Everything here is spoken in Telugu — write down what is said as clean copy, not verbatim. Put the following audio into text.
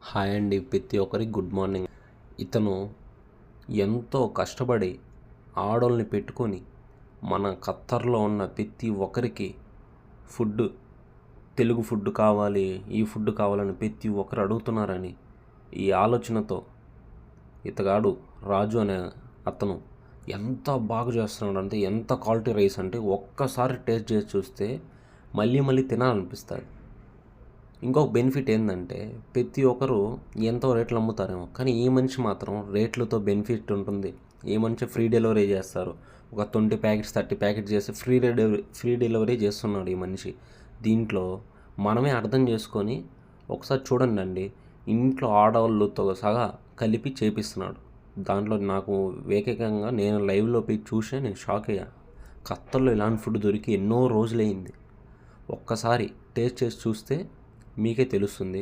హాయ్ అండి, ప్రతి ఒక్కరికి గుడ్ మార్నింగ్. ఇతను ఎంతో కష్టపడి ఆడోళ్ళని పెట్టుకొని మన ఖత్తర్లో ఉన్న ప్రతి ఒక్కరికి ఫుడ్, తెలుగు ఫుడ్ కావాలి, ఈ ఫుడ్ కావాలని ప్రతి ఒక్కరు అడుగుతున్నారని ఈ ఆలోచనతో ఇతగాడు రాజు అనే అతను ఎంత బాగా చేస్తున్నాడు అంటే, ఎంత క్వాలిటీ రైస్ అంటే ఒక్కసారి టేస్ట్ చేసి చూస్తే మళ్ళీ మళ్ళీ తినాలనిపిస్తుంది. ఇంకొక బెనిఫిట్ ఏంటంటే, ప్రతి ఒక్కరు ఎంతో రేట్లు అమ్ముతారేమో, కానీ ఈ మనిషి మాత్రం రేట్లతో బెనిఫిట్ ఉంటుంది. ఈ మనిషి ఫ్రీ డెలివరీ చేస్తారు. ఒక 20 ప్యాకెట్స్ 30 ప్యాకెట్స్ చేసి ఫ్రీ డెలివరీ చేస్తున్నాడు ఈ మనిషి. దీంట్లో మనమే అర్థం చేసుకొని ఒకసారి చూడండి అండి, ఇంట్లో ఆడవాళ్ళతో సహా కలిపి చేపిస్తున్నాడు. దాంట్లో నాకు ఏకంగా నేను లైవ్లో పోయి చూసే నేను షాక్ అయ్యా. ఖత్తర్లో ఇలాంటి ఫుడ్ దొరికి ఎన్నో రోజులైంది. ఒక్కసారి టేస్ట్ చేసి చూస్తే మీకే తెలుస్తుంది.